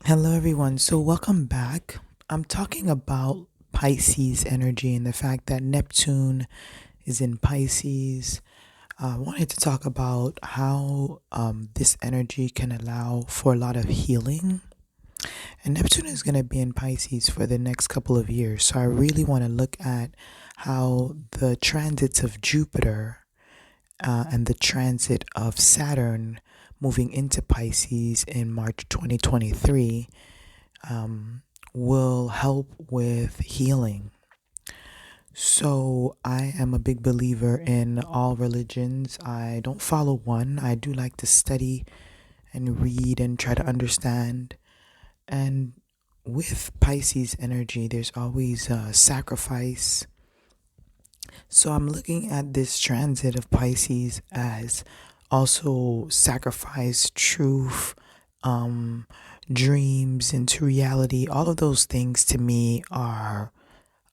Hello, everyone. So, welcome back. I'm talking about Pisces energy and the fact that Neptune is in Pisces. I wanted to talk about how this energy can allow for a lot of healing. And Neptune is going to be in Pisces for the next couple of years. So, I really want to look at how the transits of Jupiter and the transit of Saturn moving into Pisces in March 2023 will help with healing. So, I am a big believer in all religions. I don't follow one. I do like to study and read and try to understand. And with Pisces energy, there's always a sacrifice. So, I'm looking at this transit of Pisces as also sacrifice, truth, um, dreams into reality. All of those things to me are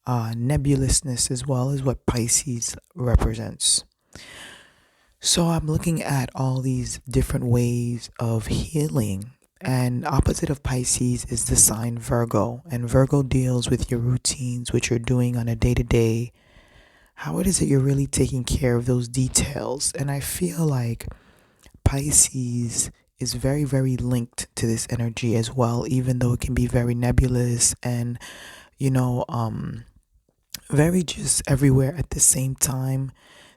nebulousness as well as what Pisces represents. So I'm looking at all these different ways of healing. And opposite of Pisces is the sign Virgo. And Virgo deals with your routines, what you're doing on a day to day, how it is that you're really taking care of those details. And I feel like Pisces is very, very linked to this energy as well, even though it can be very nebulous and, you know, very just everywhere at the same time.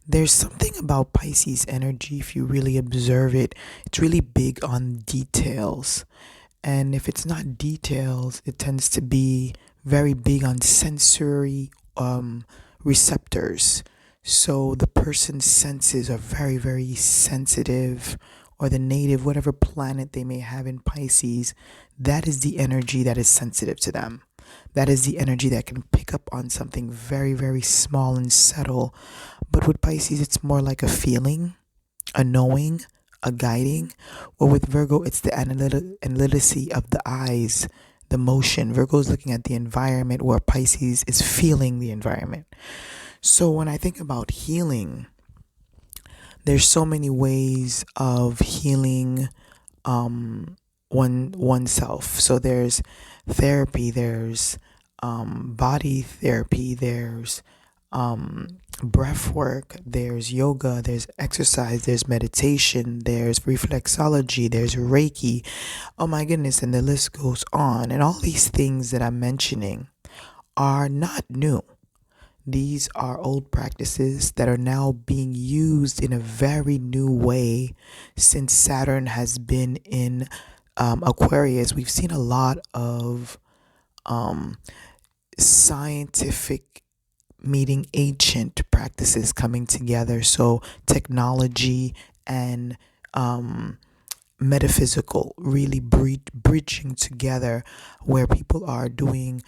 There's something about Pisces energy, if you really observe it, it's really big on details. And if it's not details, it tends to be very big on sensory receptors. So the person's senses are very, very sensitive, or the native, whatever planet they may have in Pisces, that is the energy that is sensitive to them. That is the energy that can pick up on something very, very small and subtle. But with Pisces, it's more like a feeling, a knowing, a guiding. Or with Virgo, it's the analyticity of the eyes, the motion. Virgo is looking at the environment, where Pisces is feeling the environment. So when I think about healing, there's so many ways of healing oneself. So there's therapy, there's body therapy, there's breath work, there's yoga, there's exercise, there's meditation, there's reflexology, there's Reiki. Oh my goodness, and the list goes on. And all these things that I'm mentioning are not new. These are old practices that are now being used in a very new way since Saturn has been in Aquarius. We've seen a lot of um, scientific meeting ancient practices coming together. So, technology and metaphysical really bridging together, where people are doing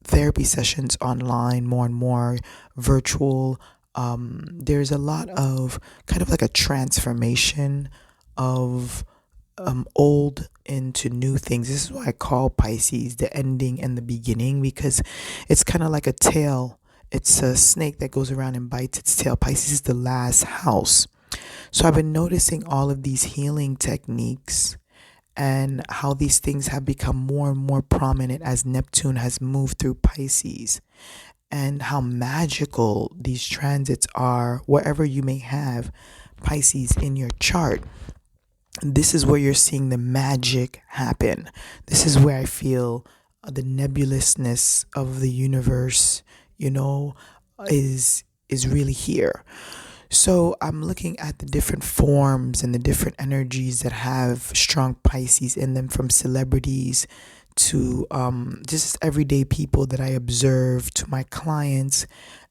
therapy sessions online more and more, virtual. There's a lot of kind of like a transformation of old into new things. This is why I call Pisces the ending and the beginning, because it's kind of like a tail. It's a snake that goes around and bites its tail. Pisces is the last house. So I've been noticing all of these healing techniques and how these things have become more and more prominent as Neptune has moved through Pisces, and how magical these transits are wherever you may have Pisces in your chart. This is where you're seeing the magic happen. This is where I feel the nebulousness of the universe, you know, is really here. So I'm looking at the different forms and the different energies that have strong Pisces in them, from celebrities to just everyday people that I observe, to my clients.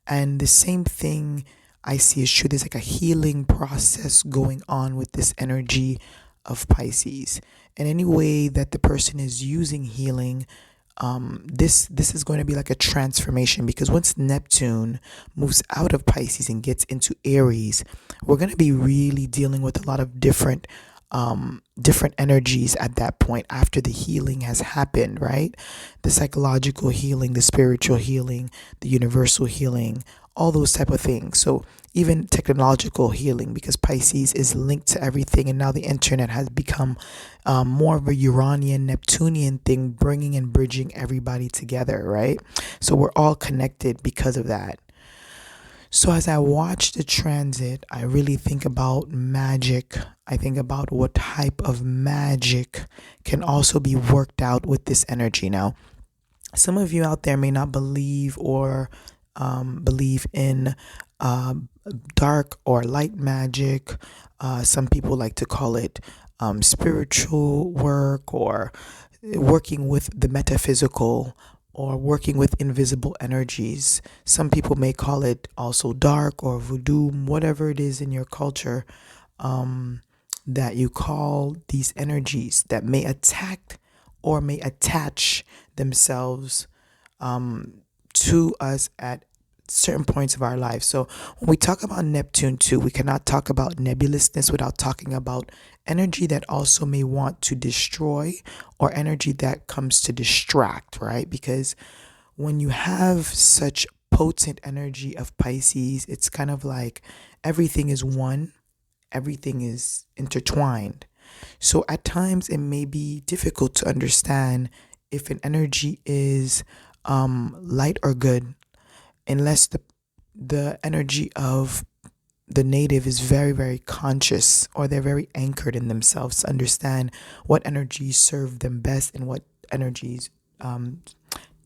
And the same thing I see is true. There's like a healing process going on with this energy of Pisces. And any way that the person is using healing, this is going to be like a transformation, because once Neptune moves out of Pisces and gets into Aries, we're going to be really dealing with a lot of different energies at that point after the healing has happened, right? The psychological healing, the spiritual healing, the universal healing, all those type of things. So even technological healing, because Pisces is linked to everything, and now the internet has become more of a Uranian, Neptunian thing, bringing and bridging everybody together, right? So we're all connected because of that. So as I watch the transit, I really think about magic. I think about what type of magic can also be worked out with this energy. Now, some of you out there may not believe or believe in uh, dark or light magic. Some people like to call it spiritual work, or working with the metaphysical, or working with invisible energies. Some people may call it also dark or voodoo, whatever it is in your culture, um, that you call these energies that may attack or may attach themselves to us at certain points of our lives. So when we talk about Neptune too, we cannot talk about nebulousness without talking about energy that also may want to destroy, or energy that comes to distract, right? Because when you have such potent energy of Pisces, it's kind of like everything is one, everything is intertwined. So at times it may be difficult to understand if an energy is light or good, unless the energy of the native is very, very conscious, or they're very anchored in themselves to understand what energies serve them best and what energies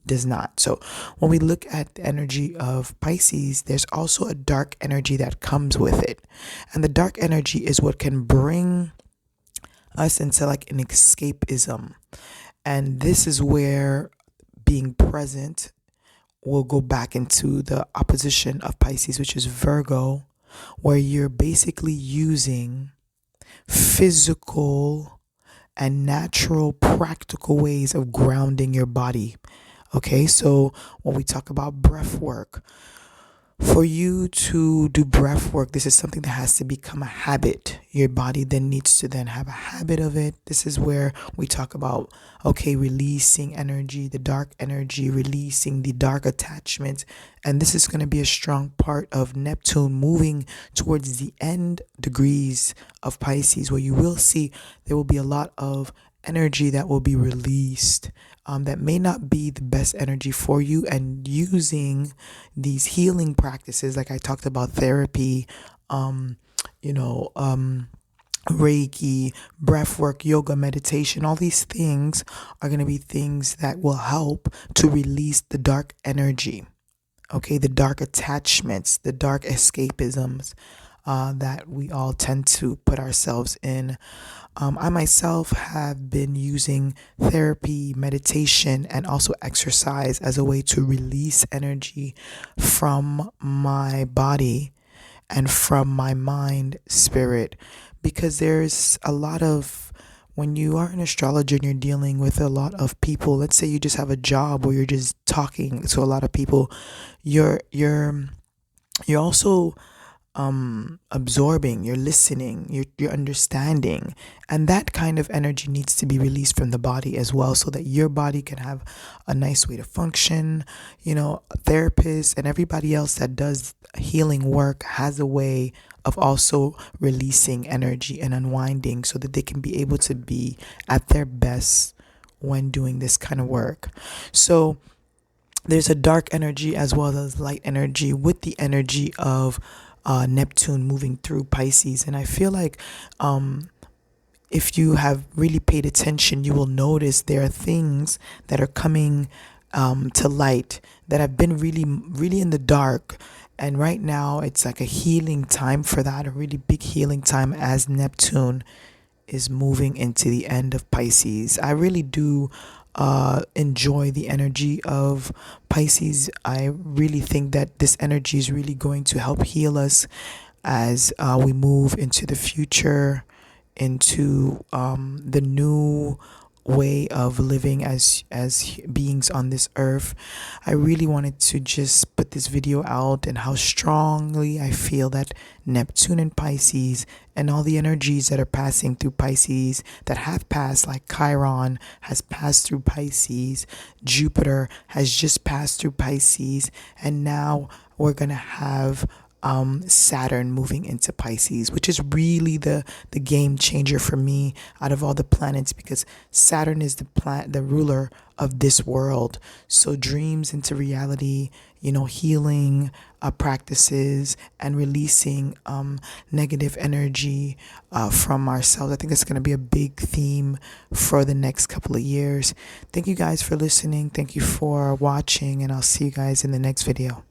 does not. So when we look at the energy of Pisces, there's also a dark energy that comes with it. And the dark energy is what can bring us into like an escapism. And this is where being present will go back into the opposition of Pisces, which is Virgo, where you're basically using physical and natural practical ways of grounding your body. Okay, so when we talk about breath work, for you to do breath work, this is something that has to become a habit. Your body then needs to then have a habit of it. This is where we talk about, okay, releasing energy, the dark energy, releasing the dark attachments. And this is going to be a strong part of Neptune moving towards the end degrees of Pisces, where you will see there will be a lot of energy that will be released, that may not be the best energy for you, and using these healing practices like I talked about, therapy, um, you know, Reiki, breath work, yoga, meditation, all these things are going to be things that will help to release the dark energy. Okay, the dark attachments, the dark escapisms that we all tend to put ourselves in. I myself have been using therapy, meditation, and also exercise as a way to release energy from my body and from my mind, spirit, because there's a lot of, when you are an astrologer and you're dealing with a lot of people, let's say you just have a job where you're just talking to a lot of people, you're also absorbing, you're listening, you're understanding, and that kind of energy needs to be released from the body as well, so that your body can have a nice way to function. Therapists and everybody else that does healing work has a way of also releasing energy and unwinding, so that they can be able to be at their best when doing this kind of work. So there's a dark energy as well as light energy, with the energy of Neptune moving through Pisces. And I feel like if you have really paid attention, you will notice there are things that are coming to light that have been really, really in the dark. And right now, it's like a healing time for that, a really big healing time as Neptune is moving into the end of Pisces. I really do enjoy the energy of Pisces. I really think that this energy is really going to help heal us as we move into the future, into the new way of living as beings on this earth. I really wanted to just put this video out, and how strongly I feel that Neptune and Pisces and all the energies that are passing through Pisces, that have passed, like Chiron has passed through Pisces, Jupiter has just passed through Pisces, and now we're going to have Saturn moving into Pisces, which is really the game changer for me out of all the planets, because Saturn is the ruler of this world. So dreams into reality, healing practices, and releasing negative energy from ourselves. I think it's going to be a big theme for the next couple of years. Thank you guys for listening. Thank you for watching, and I'll see you guys in the next video.